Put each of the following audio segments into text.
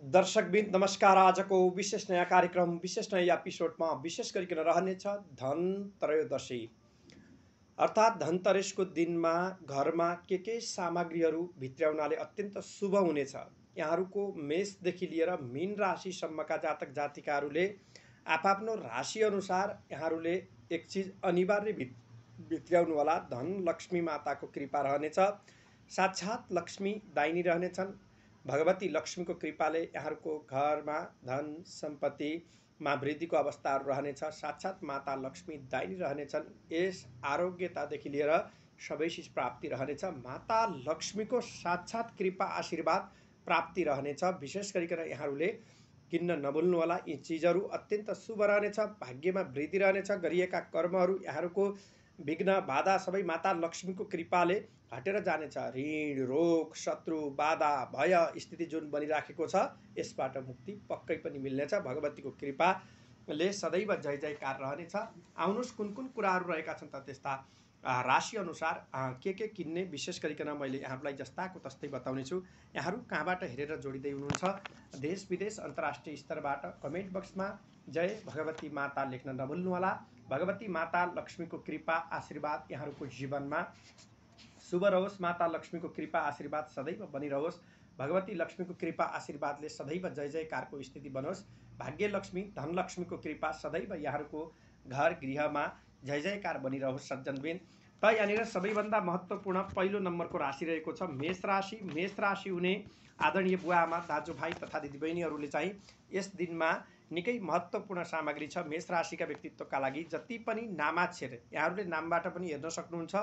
दर्शकबिन नमस्कार। आजको विशेष नयाँ कार्यक्रम विशेष नयाँ एपिसोडमा विशेष गरिकन रहनेछ धन त्रयोदशी अर्थात् धनतेरसको दिनमा घरमा के सामग्रीहरू भित्र्याउनाले अत्यन्त शुभ हुनेछ। यहाँहरूको मेषदेखि लिएर मीन राशिसम्मका जातक जातिकाहरूले आफआफ्नो राशि अनुसार यहाँहरूले एक चिज अनिवार्य भित्र्याउनु होला। धन लक्ष्मी माताको कृपा रहनेछ। साक्षात् लक्ष्मी दाहिनी रहनेछन्। भगवती लक्ष्मीको कृपाले यहाँहरूको घरमा धन सम्पत्तिमा वृद्धिको अवस्थाहरू रहनेछ। साक्षात् माता लक्ष्मी दाहिनी रहनेछन्। यस आरोग्यतादेखि लिएर सबै चिज प्राप्ति रहनेछ। माता लक्ष्मीको साक्षात् कृपा आशीर्वाद प्राप्ति रहनेछ। विशेष गरिकन यहाँहरूले किन्न नभुल्नुहोला। यी चिजहरू अत्यन्त शुभ रहनेछ। भाग्यमा वृद्धि रहनेछ। गरिएका कर्महरू यहाँहरूको विघ्न बाधा सबै माता लक्ष्मीको कृपाले हटेर जानेछ। ऋण रोग शत्रु बाधा भय स्थिति जुन बनिराखेको छ यसबाट मुक्ति पक्कै पनि मिल्नेछ। भगवतीको कृपाले सदैव जय जयकार रहनेछ। आउनुहोस् कुन कुन कुराहरू रहेका छन् त त्यस्ता राशि अनुसार के किन्ने विशेष गरिकन मैले यहाँहरूलाई जस्ताको तस्तै बताउने छु। यहाँहरू कहाँबाट हेरेर जोडिँदै हुनुहुन्छ देश विदेश अन्तर्राष्ट्रिय स्तरबाट कमेन्ट बक्समा जय भगवती माता लेख्न नभुल्नुहोला। भगवती माता लक्ष्मीको कृपा आशीर्वाद यहाँहरूको जीवनमा शुभ रहोस्। माता लक्ष्मीको कृपा आशीर्वाद सदैव बनिरहोस्। भगवती लक्ष्मीको कृपा आशीर्वादले सदैव जय जयकारको स्थिति बनोस्। भाग्य लक्ष्मी धन लक्ष्मीको कृपा सदैव यहाँहरूको घर गृहमा जय जयकार बनिरहोस्। सज्जनबिन त यहाँनिर सबैभन्दा महत्त्वपूर्ण पहिलो नम्बरको राशि रहेको छ मेष राशि। मेष राशि हुने आदरणीय बुवा आमा दाजुभाइ तथा दिदीबहिनीहरूले चाहिँ यस दिनमा निकै महत्त्वपूर्ण सामग्री छ मेष राशिका व्यक्तित्वका लागि। जति पनि नामाक्षर यहाँहरूले नामबाट पनि हेर्न सक्नुहुन्छ।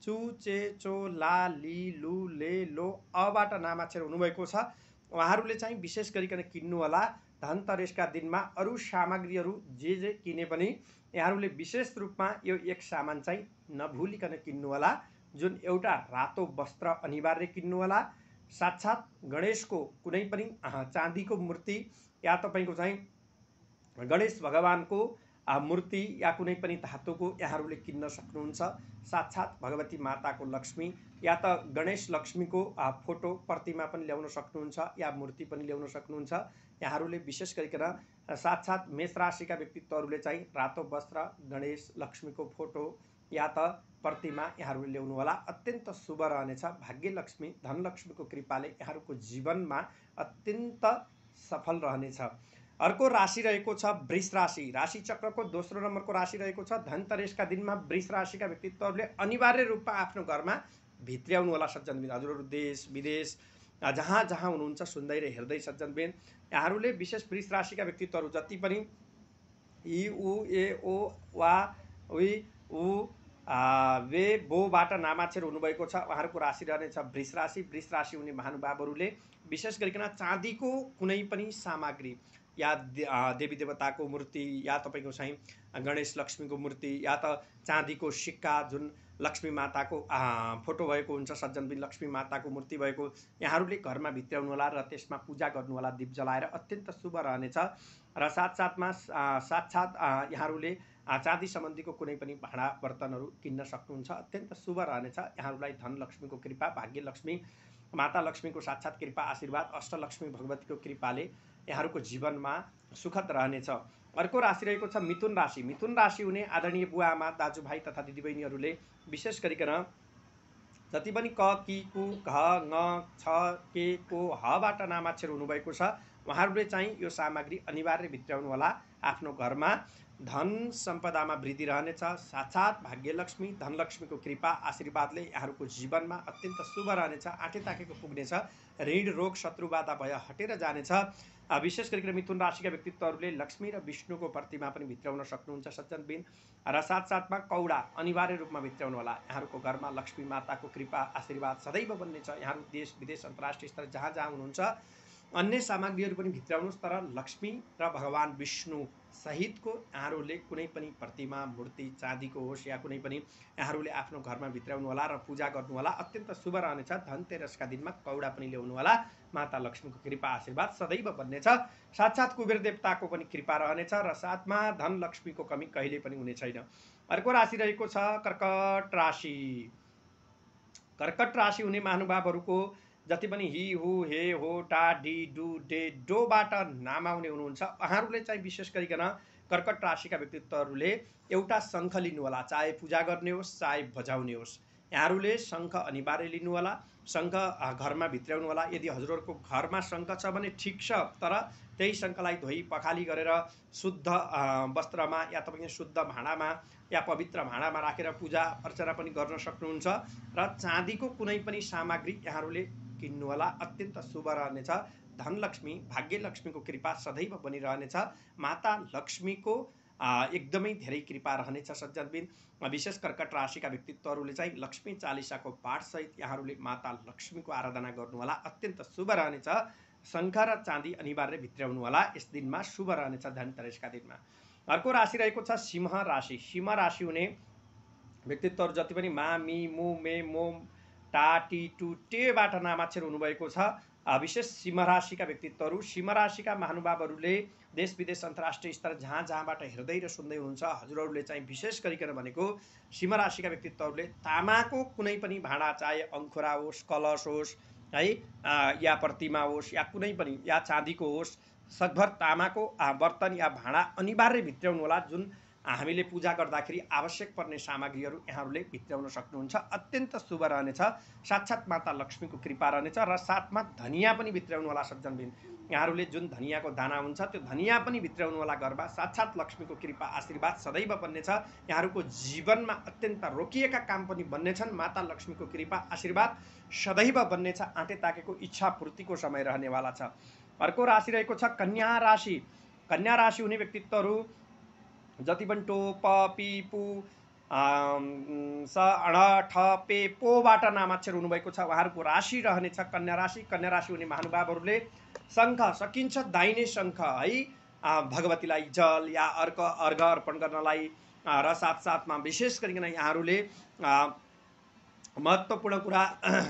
चु चे चो ला ली लु ले लो अबाट नामाक्षर हुनुभएको छ। उहाँहरूले चाहिँ विशेष गरिकन किन्नु होला। धनतेरसका दिनमा अरू सामग्रीहरू जे किने पनि यहाँहरूले विशेष रूपमा यो एक सामान चाहिँ नभुलिकन किन्नु होला। जुन एउटा रातो वस्त्र अनिवार्य किन्नु होला। साक्षात् गणेशको कुनै पनि चाँदीको मूर्ति या तपाईँको चाहिँ गणेश भगवानको मूर्ति या कुनै पनि धातुको यहाँहरूले किन्न सक्नुहुन्छ। साक्षात् भगवती माताको लक्ष्मी या त गणेश लक्ष्मीको फोटो प्रतिमा पनि ल्याउन सक्नुहुन्छ या मूर्ति पनि ल्याउन सक्नुहुन्छ। यहाँहरूले विशेष गरिकन साक्षात् मेष राशिका व्यक्तित्वहरूले चाहिँ रातो वस्त्र गणेश लक्ष्मीको फोटो या त प्रतिमा यहाँहरूले ल्याउनु होला। अत्यन्त शुभ रहनेछ। भाग्य लक्ष्मी धन लक्ष्मीको कृपाले यहाँहरूको जीवनमा अत्यन्त सफल रहनेछ। अर्को राशि रहेको छ वृष राशि। राशि चक्रको दोस्रो नम्बरको राशि रहेको छ। धनतेरसका दिनमा वृष राशिका व्यक्तित्वहरूले अनिवार्य रूपमा आफ्नो घरमा भित्र्याउनु होला। सज्जनबिन हजुरहरू देश विदेश जहाँ जहाँ हुनुहुन्छ सुन्दै र हेर्दै सज्जनबिन यहाँहरूले विशेष वृष राशिका व्यक्तित्वहरू जति पनि इ उ ए ओ वा उइ उ वे बोबाट नामाक्षर हुनुभएको छ उहाँहरूको राशि रहनेछ वृष राशि। वृष राशि हुने महानुभावहरूले विशेष गरिकन चाँदीको कुनै पनि सामग्री या देवी देवताको मूर्ति या तपाईँको चाहिँ गणेश लक्ष्मीको मूर्ति या त चाँदीको सिक्का जुन लक्ष्मी माताको फोटो भएको हुन्छ सज्जनबिन लक्ष्मी माताको मूर्ति भएको यहाँहरूले घरमा भित्र्याउनु होला र त्यसमा पूजा गर्नु होला। दीप जलाएर अत्यन्त शुभ रहनेछ। र साथसाथमा साक्षात् यहाँहरूले चाँदी सम्बन्धीको कुनै पनि भाँडा बर्तनहरू किन्न सक्नुहुन्छ। अत्यन्त शुभ रहनेछ। यहाँहरूलाई धन लक्ष्मीको कृपा भाग्य लक्ष्मी माता लक्ष्मीको साक्षात् कृपा आशीर्वाद अष्टलक्ष्मी भगवतीको कृपाले यहाँहरूको जीवनमा सुखद रहनेछ। अर्को राशि रहेको छ मिथुन राशि। मिथुन राशि हुने आदरणीय बुवा आमा दाजुभाइ तथा दिदीबहिनीहरूले विशेष गरिकन जति पनि क कि कु घ ङ छ के को हबाट नामाक्षर हुनुभएको छ उहाँहरूले चाहिँ यो सामग्री अनिवार्य भित्र्याउनु होला। आफ्नो घरमा धन सम्पदामा वृद्धि रहनेछ। साक्षात् भाग्यलक्ष्मी धनलक्ष्मीको कृपा आशीर्वादले यहाँहरूको जीवनमा अत्यन्त शुभ रहनेछ। आँटे ताकेको पुग्नेछ। ऋण रोग शत्रु बाधा भय हटेर जानेछ। विशेष गरिकन मिथुन राशिका व्यक्तित्वहरूले लक्ष्मी र विष्णुको प्रतिमा पनि भित्र्याउन सक्नुहुन्छ सज्जनबिन। र साथसाथमा कौडा अनिवार्य रूपमा भित्र्याउनु होला। यहाँहरूको घरमा लक्ष्मी माताको कृपा आशीर्वाद सदैव बन्नेछ। यहाँहरू देश विदेश अन्तर्राष्ट्रिय स्तर जहाँ जहाँ हुनुहुन्छ अन्य सामग्रीहरू पनि भित्र्याउनुहोस् तर लक्ष्मी र भगवान विष्णु सहितको यहाँहरूले कुनै पनि प्रतिमा मूर्ति चाँदीको होस् या कुनै पनि यहाँहरूले आफ्नो घरमा भित्र्याउनु होला र पूजा गर्नु होला। अत्यन्त शुभ रहनेछ। धनतेरसका दिनमा कौडा पनि ल्याउनु होला। माता लक्ष्मीको कृपा आशीर्वाद सदैव बन्नेछ। साक्षात् कुबेर देवताको पनि कृपा रहनेछ र साथमा धन लक्ष्मीको कमी कहिले पनि हुने छैन। अर्को राशि रहेको छ कर्कट राशि। कर्कट राशि हुने महानुभावहरूको जति पनि हि हु हे हो टा डी डु डे डोबाट नामाउने हुनुहुन्छ उहाँहरूले चाहिँ विशेष गरिकन कर्कट राशिका व्यक्तित्वहरूले एउटा शङ्ख लिनुहोला, चाहे पूजा गर्ने होस् चाहे बजाउने होस्। यहाँहरूले शङ्ख अनिवार्य लिनुहोला, शङ्ख घरमा भित्राउनु होला। यदि हजुरहरूको घरमा शङ्ख छ भने ठिक छ, तर त्यही शङ्खलाई धोई पखाली गरेर शुद्ध वस्त्रमा या तपाईँको शुद्ध भाँडामा या पवित्र भाँडामा राखेर पूजा अर्चना पनि गर्न सक्नुहुन्छ। र चाँदीको कुनै पनि सामग्री यहाँहरूले किन्नुहोला, अत्यन्त शुभ रहनेछ। धनलक्ष्मी भाग्यलक्ष्मीको कृपा सदैव बनिरहनेछ। माता लक्ष्मीको एकदमै धेरै कृपा रहनेछ सज्जनबिन। विशेष कर्कट राशिका व्यक्तित्वहरूले चाहिँ लक्ष्मी चालिसाको पाठसहित यहाँहरूले माता लक्ष्मीको आराधना गर्नुहोला, अत्यन्त शुभ रहनेछ। शङ्ख र चाँदी अनिवार्य भित्राउनु होला, यस दिनमा शुभ रहनेछ धनतेरसका दिनमा। अर्को राशि रहेको छ सिंह राशि। सिंह राशि हुने व्यक्तित्वहरू जति पनि मा मी मु मे मोम टा टी टु टेबाट नामाक्षर हुनुभएको छ, विशेष सिंह राशिका व्यक्तित्वहरू, सिंह राशिका महानुभावहरूले देश विदेश अन्तर्राष्ट्रिय स्तर जहाँ जहाँबाट हेर्दै र सुन्दै हुनुहुन्छ हजुरहरूले चाहिँ विशेष गरिकन भनेको सिंह राशिका व्यक्तित्वहरूले तामाको कुनै पनि भाँडा, चाहे अङ्खुरा होस्, कलश होस् है, या प्रतिमा होस् या कुनै पनि या चाँदीको होस्, सकभर तामाको बर्तन या भाँडा अनिवार्य भित्राउनु होला। जुन हामीले पूजा गर्दाखेरि आवश्यक पर्ने सामग्रीहरू यहाँहरूले भित्राउन सक्नुहुन्छ, अत्यन्त शुभ रहनेछ। साक्षात् माता लक्ष्मीको कृपा रहनेछ र साथमा धनिया पनि भित्राउनु होला सज्जनबिन। यहाँहरूले जुन धनियाको दाना हुन्छ त्यो धनिया पनि भित्राउनु होला घरमा, साक्षात् लक्ष्मीको कृपा आशीर्वाद सदैव बन्नेछ। यहाँहरूको जीवनमा अत्यन्त रोकिएका काम पनि बन्नेछन्, माता लक्ष्मीको कृपा आशीर्वाद सदैव बन्नेछ। आँटे ताकेको इच्छा पूर्तिको समय रहनेवाला छ। अर्को राशि रहेको छ कन्या राशि। कन्या राशि हुने व्यक्तित्वहरू जति पनि टो प पी पु स अण ठ पे पोबाट नामाक्षर हुनुभएको छ उहाँहरूको राशि रहनेछ कन्या राशि। कन्या राशि हुने महानुभावहरूले शङ्ख सकिन्छ दाहिने शङ्ख है, भगवतीलाई जल या अर्घ अर्पण गर्नलाई र साथसाथमा विशेष गरिकन यहाँहरूले महत्त्वपूर्ण कुरा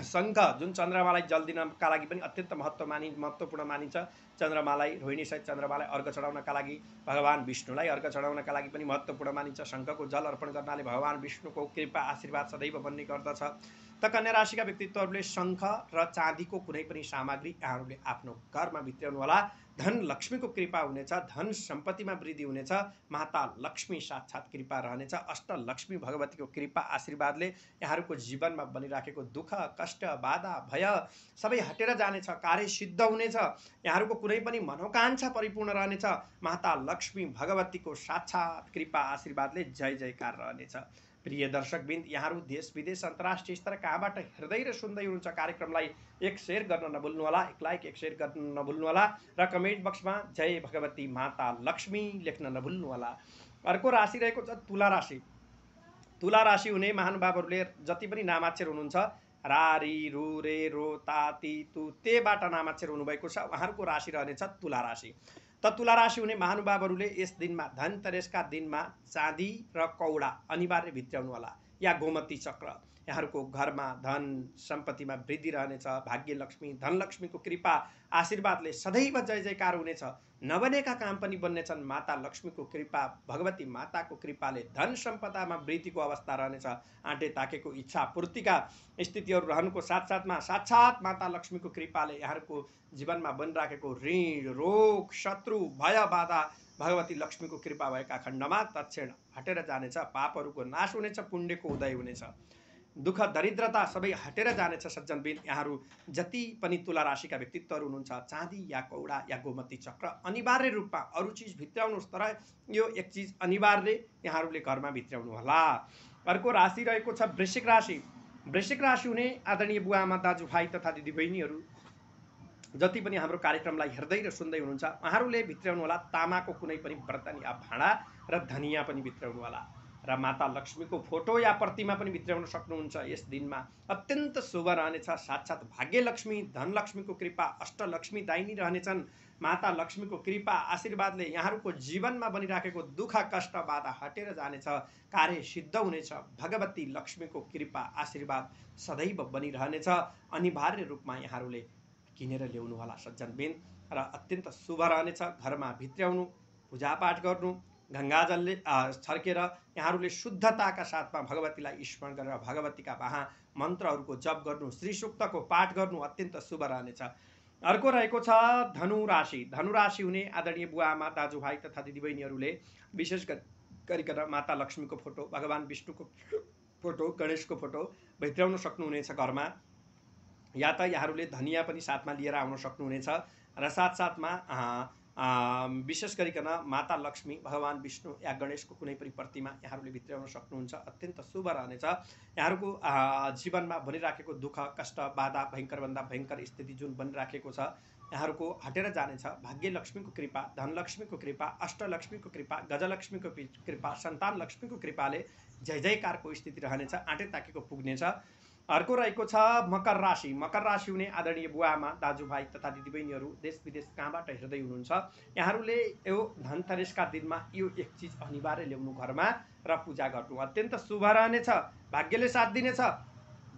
शङ्ख जुन चन्द्रमालाई जल दिनका लागि पनि अत्यन्त महत्त्वपूर्ण मानिन्छ। चन्द्रमालाई रोहिणी सहित चन्द्रमालाई अर्घ चढाउनका लागि, भगवान विष्णुलाई अर्घ चढाउनका लागि पनि महत्त्वपूर्ण मानिन्छ। शङ्खको जल अर्पण गर्नाले भगवान विष्णुको कृपा आशीर्वाद सदैव बन्ने गर्दछ। त कन्या राशिका व्यक्तित्वहरूले शङ्ख र चाँदीको कुनै पनि सामग्री यहाँहरूले आफ्नो घरमा भित्राउनु होला। धन लक्ष्मीको कृपा हुनेछ, धन सम्पत्तिमा वृद्धि हुनेछ, माता लक्ष्मी साक्षात् कृपा रहनेछ। अष्टलक्ष्मी भगवतीको कृपा आशीर्वादले यहाँहरूको जीवनमा बनिराखेको दुःख कष्ट बाधा भय सबै हटेर जानेछ, कार्य सिद्ध हुनेछ। यहाँहरूको कुनै पनि मनोकांक्षा परिपूर्ण रहनेछ। माता लक्ष्मी भगवतीको साक्षात् कृपा आशीर्वादले जय जयकार रहनेछ। प्रिय दर्शकबिन्द, यहाँहरू देश विदेश अन्तर्राष्ट्रिय स्तर कहाँबाट हेर्दै र सुन्दै हुनुहुन्छ कार्यक्रमलाई एक सेयर गर्न नभुल्नुहोला, एक लाइक एक सेयर गर्न नभुल्नुहोला र कमेन्ट बक्समा जय भगवती माता लक्ष्मी लेख्न नभुल्नुहोला। अर्को राशि रहेको छ तुला राशि। तुला राशि हुने महानुभावहरूले जति पनि नामाक्षर हुनुहुन्छ रा रि रु रे रो ता ती तु तेबाट नामाक्षर हुनुभएको छ उहाँहरूको राशि रहनेछ तुला राशि। त तुला राशि हुने महानुभावहरूले यस दिनमा धनतेरसका दिनमा चाँदी र कौडा अनिवार्य भित्राउनु होला या गोमती चक्र। यहाँहरूको घरमा धन सम्पत्तिमा वृद्धि रहनेछ। भाग्य लक्ष्मी धनलक्ष्मीको कृपा आशीर्वादले सदैव जय जयकार हुनेछ। नबनेका काम पनि बन्नेछन्। माता लक्ष्मीको कृपा भगवती माताको कृपाले धन सम्पदामा वृद्धिको अवस्था रहनेछ। आँटे ताकेको इच्छा पूर्तिका स्थितिहरू रहनुको साथसाथमा साक्षात् माता लक्ष्मीको कृपाले यहाँहरूको जीवनमा बनिराखेको ऋण रोग शत्रु भय बाधा भगवती लक्ष्मीको कृपा भएका खण्डमा तत्क्षण हटेर जानेछ। पापहरूको नाश हुनेछ, पुण्यको उदय हुनेछ, दुःख दरिद्रता सबै हटेर जानेछ। सज्जनबिन, यहाँहरू जति पनि तुला राशिका व्यक्तित्वहरू हुनुहुन्छ चाँदी या कौडा या गोमती चक्र अनिवार्य रूपमा अरू चिज भित्राउनुहोस्, तर यो एक चिज अनिवार्य यहाँहरूले घरमा भित्राउनु होला। अर्को राशि रहेको छ वृश्चिक राशि। वृश्चिक राशि हुने आदरणीय बुवा आमा दाजुभाइ तथा दिदीबहिनीहरू जति पनि हाम्रो कार्यक्रमलाई हेर्दै र सुन्दै हुनुहुन्छ उहाँहरूले भित्राउनु होला तामाको कुनै पनि बर्तन या भाँडा र धनिया पनि भित्राउनु होला र माता लक्ष्मीको फोटो या प्रतिमा पनि भित्राउन सक्नुहुन्छ। यस दिनमा अत्यन्त शुभ रहनेछ। साक्षात् भाग्य लक्ष्मी धनलक्ष्मीको कृपा अष्टलक्ष्मी दाहिनी रहनेछन्। माता लक्ष्मीको कृपा आशीर्वादले यहाँहरूको जीवनमा बनिराखेको दुःख कष्ट बाधा हटेर जानेछ, कार्य सिद्ध हुनेछ। भगवती लक्ष्मीको कृपा आशीर्वाद सदैव बनिरहनेछ। अनिवार्य रूपमा यहाँहरूले किनेर ल्याउनु होला सज्जनबिन र अत्यन्त शुभ रहनेछ। घरमा भित्राउनु, पूजापाठ गर्नु, गङ्गाजलले छर्केर यहाँहरूले शुद्धताका साथमा भगवतीलाई स्मरण गरेर भगवतीका मन्त्रहरूको जप गर्नु, श्री सूक्तको पाठ गर्नु अत्यन्त शुभ रहनेछ। अर्को रहेको छ धनु राशि। धनु राशि हुने आदरणीय बुवा आमा दाजुभाइ तथा दिदीबहिनीहरूले विशेष गरिकन माता लक्ष्मीको फोटो, भगवान विष्णुको फोटो, गणेशको फोटो भित्राउन सक्नुहुनेछ घरमा, या त यहाँहरूले धनिया पनि साथमा लिएर आउन सक्नुहुनेछ। र साथसाथमा विशेष गरिकन माता लक्ष्मी, भगवान विष्णु या गणेशको कुनै पनि प्रतिमा यहाँहरूले भित्राउन सक्नुहुन्छ, अत्यन्त शुभ रहनेछ। यहाँहरूको जीवनमा बनिराखेको दुःख, कष्ट, बाधा, भयङ्करभन्दा भयङ्कर स्थिति जुन बनिराखेको छ, यहाँहरूको हटेर जानेछ। भाग्य लक्ष्मीको कृपा, धनलक्ष्मीको कृपा, अष्टलक्ष्मीको कृपा, गजलक्ष्मीको कृपा, सन्तान लक्ष्मीको कृपाले जय जयकारको स्थिति रहनेछ, आँटे ताकेको पुग्नेछ। अर्को रहेको छ मकर राशि। मकर राशि हुने आदरणीय बुवा आमा दाजुभाइ तथा दिदीबहिनीहरू देश विदेश कहाँबाट हेर्दै हुनुहुन्छ, यहाँहरूले यो धनतेरसका दिनमा यो एक चिज अनिवार्य ल्याउनु घरमा र पूजा गर्नु अत्यन्त शुभ रहनेछ। भाग्यले साथ दिनेछ।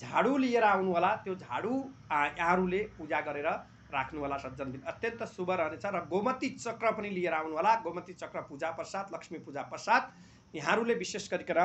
झाडु लिएर आउनु होला, त्यो झाडु यहाँहरूले पूजा गरेर राख्नु होला सज्जनबिन, अत्यन्त शुभ रहनेछ। र गोमती चक्र पनि लिएर आउनु होला। गोमती चक्र पूजा पश्चात, लक्ष्मी पूजा पश्चात यहाँहरूले विशेष गरिकन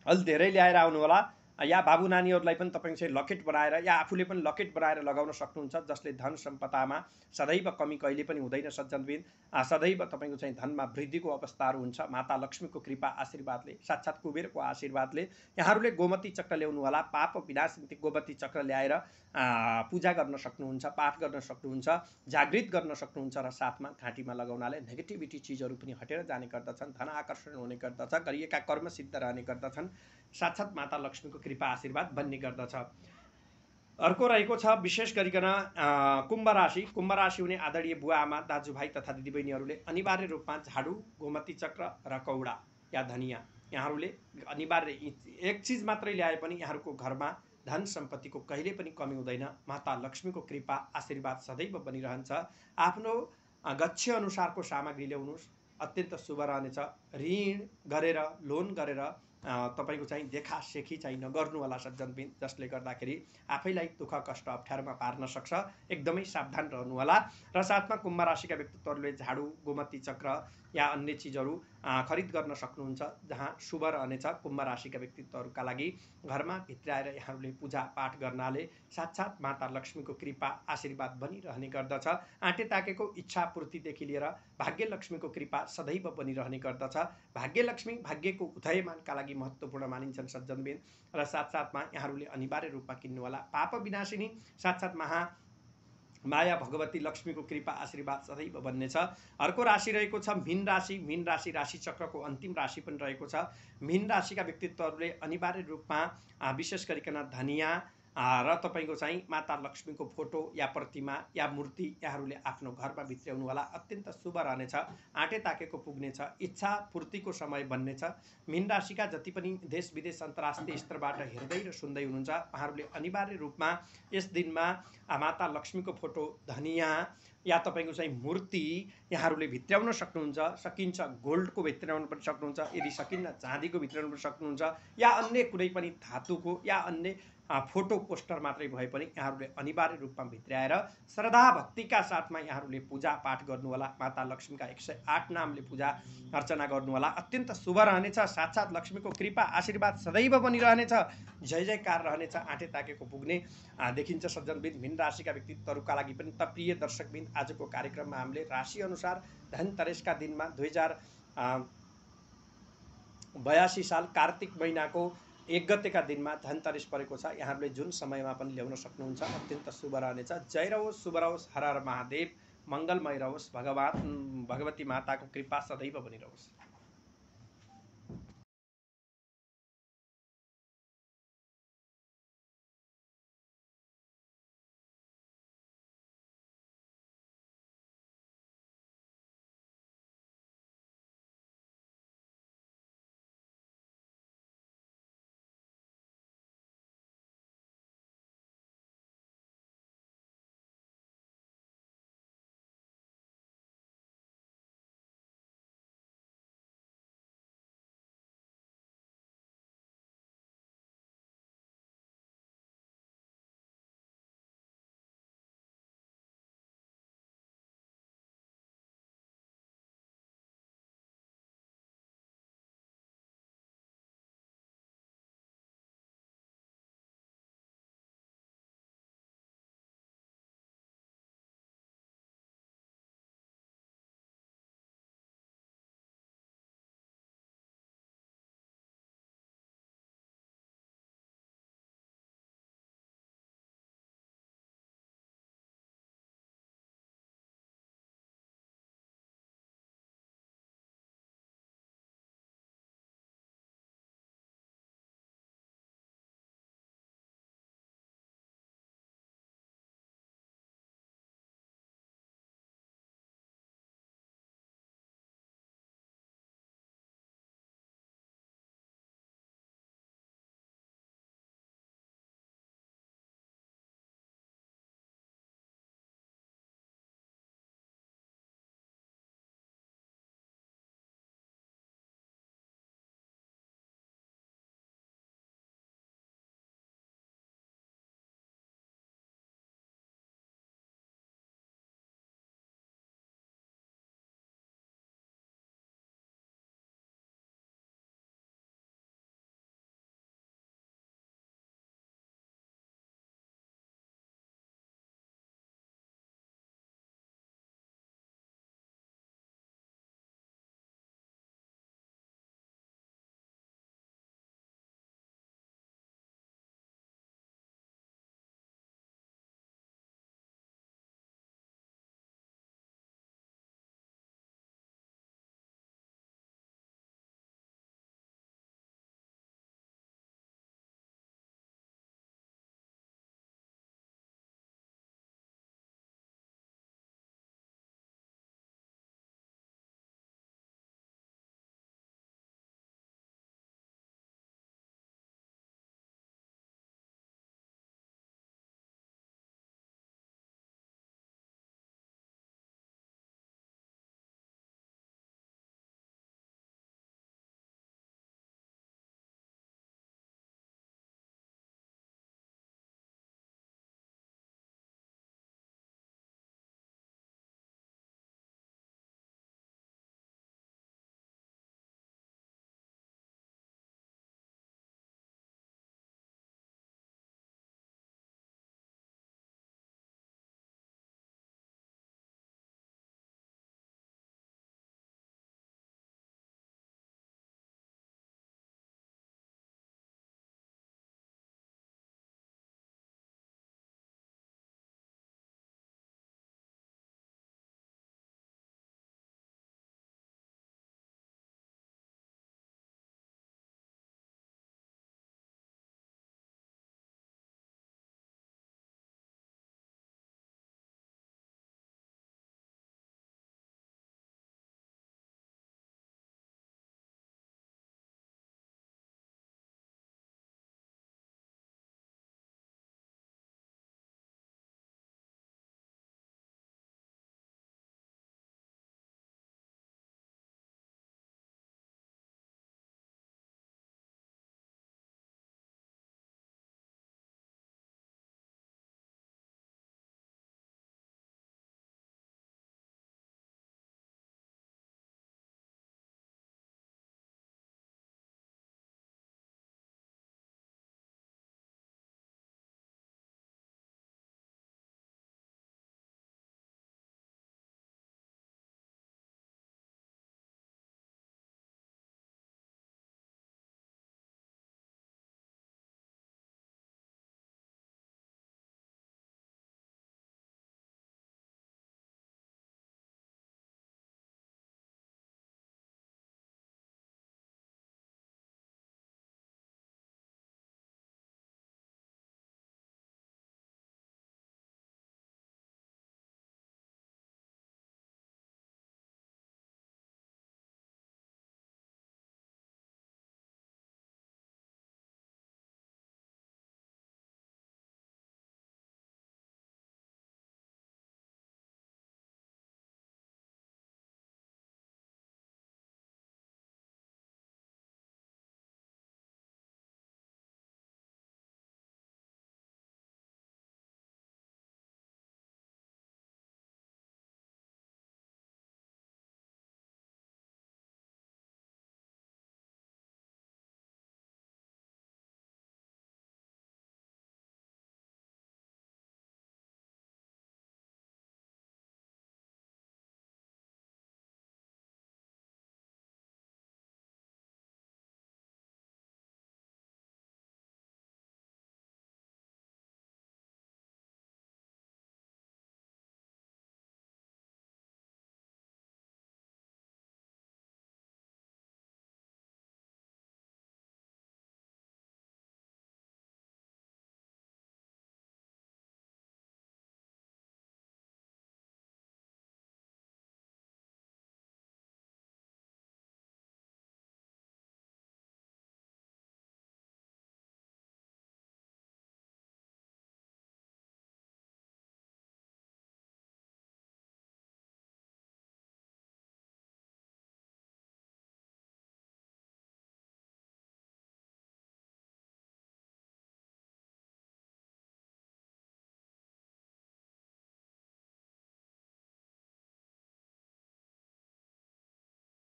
अलि धेरै ल्याएर आउनु होला। या बाबु नानीहरूलाई पनि तपाईँ चाहिँ लकेट बनाएर या आफूले पनि लकेट बनाएर लगाउन सक्नुहुन्छ, जसले धन सम्पदामा सदैव कमी कहिले पनि हुँदैन सज्जनबिन। सदैव तपाईँको चाहिँ धनमा वृद्धिको अवस्थाहरू हुन्छ माता लक्ष्मीको कृपा आशीर्वादले, साक्षात् कुबेरको आशीर्वादले। यहाँहरूले गोमती चक्र ल्याउनु होला। पाप विनाश निम्ति गोमती चक्र ल्याएर पूजा गर्न सक्नुहुन्छ, पाठ गर्न सक्नुहुन्छ, जागृत गर्न सक्नुहुन्छ। र साथमा घाँटीमा लगाउनाले नेगेटिभिटी चिजहरू पनि हटेर जाने गर्दछन्, धन आकर्षण हुने गर्दछ, गरिएका कर्म सिद्ध रहने गर्दछन्, साक्षात् माता लक्ष्मीको कृपा आशीर्वाद बन्ने गर्दछ। अर्को रहेको छ विशेष गरिकन कुम्भ राशि। कुम्भ राशि हुने आदरणीय बुवा आमा दाजुभाइ तथा दिदीबहिनीहरूले अनिवार्य रूपमा झाडु, गोमती चक्र र कौडा या धनिया यहाँहरूले अनिवार्य एक चिज मात्रै ल्याए पनि यहाँहरूको घरमा धन सम्पत्तिको कहिले पनि कमी हुँदैन। माता लक्ष्मीको कृपा आशीर्वाद सदैव बनिरहन्छ। आफ्नो गच्छ अनुसारको सामग्री ल्याउनुहोस्, अत्यन्त शुभ रहनेछ। ऋण गरेर, लोन गरेर तपाईको चाहिँ देखासेखी चाहिँ नगर्नु होला सज्जनबिन, जसले गर्दाखेरि आफैलाई दुःख कष्ट अप्ठ्यारोमा पार्न सक्छ। एकदमै सावधान रहनु होला। र साथमा कुम्भ राशिका व्यक्तित्वहरूले झाडु, गोमती चक्र या अन्य चिजहरू खरिद गर्न सक्नुहुन्छ, जहाँ शुभ रहनेछ। कुम्भ राशिका व्यक्तित्वहरूका लागि घरमा भित्राएर यहाँहरूले पूजा पाठ गर्नाले साक्षात् माता लक्ष्मीको कृपा आशीर्वाद बनिरहने गर्दछ। आँटे ताकेको इच्छा पूर्तिदेखि लिएर भाग्य लक्ष्मीको कृपा सदैव बनिरहने गर्दछ। भाग्य लक्ष्मी भाग्यको उदयमानका लागि महत्त्वपूर्ण मानिन्छन् सज्जनबिन। र साथसाथमा यहाँहरूले अनिवार्य रूपमा किन्नु होला। पाप विनाशिनी साक्षात् माया भगवती लक्ष्मीको कृपा आशीर्वाद सदैव बन्नेछ। अर्को राशि रहेको छ मीन राशि। मीन राशि राशि चक्रको अन्तिम राशि पनि रहेको छ। मीन राशिका व्यक्तित्वहरूले अनिवार्य रूपमा विशेष गरिकन धनिया र तपाईको चाहिँ माता लक्ष्मीको फोटो या प्रतिमा या मूर्ति यहाँहरूले आफ्नो घरमा भित्राउनु होला, अत्यन्त शुभ रहनेछ। आँटे ताकेको पुग्नेछ, इच्छा पूर्तिको समय बन्नेछ। मीन राशिका जति पनि देश विदेश अन्तर्राष्ट्रिय स्तरबाट हेर्दै र सुन्दै हुनुहुन्छ, उहाँहरूले अनिवार्य रूपमा यस दिनमा माता लक्ष्मीको फोटो, धनिया या तपाईको चाहिँ मूर्ति यहाँहरूले भित्राउन सक्नुहुन्छ। सकिन्छ गोल्डको भित्राउन पनि सक्नुहुन्छ, यदि सकिन्न चाँदीको भित्राउन पनि सक्नुहुन्छ, या अन्य कुनै पनि धातुको या अन्य फोटो पोस्टर मात्रै भए पनि यहाँहरूले अनिवार्य रूपमा भित्राएर श्रद्धा भक्तिका साथमा यहाँहरूले पूजा पाठ गर्नु होला। माता लक्ष्मीका 108 नामले पूजा अर्चना गर्नु होला, अत्यन्त शुभ रहनेछ। साक्षात् लक्ष्मीको कृपा आशीर्वाद सदैव बनिरहनेछ, जय जयकार रहनेछ। आँटे ताकेको पुग्ने देखिन्छ सज्जनबिन। मीन राशिका व्यक्तित्वहरूका लागि पनि त प्रिय दर्शकबिन, आजको कार्यक्रममा हामीले राशि अनुसार धनतेरसका दिनमा 2082 साल कार्तिक महिनाको 1 गतेका दिनमा धनतेरस परेको छ। यहाँहरूले जुन समयमा पनि ल्याउन सक्नुहुन्छ, अत्यन्त शुभ रहनेछ। जय रहोस्, शुभ रहोस्, हर हर महादेव, मङ्गलमय रहोस्। भगवती माताको कृपा सदैव बनिरहोस्।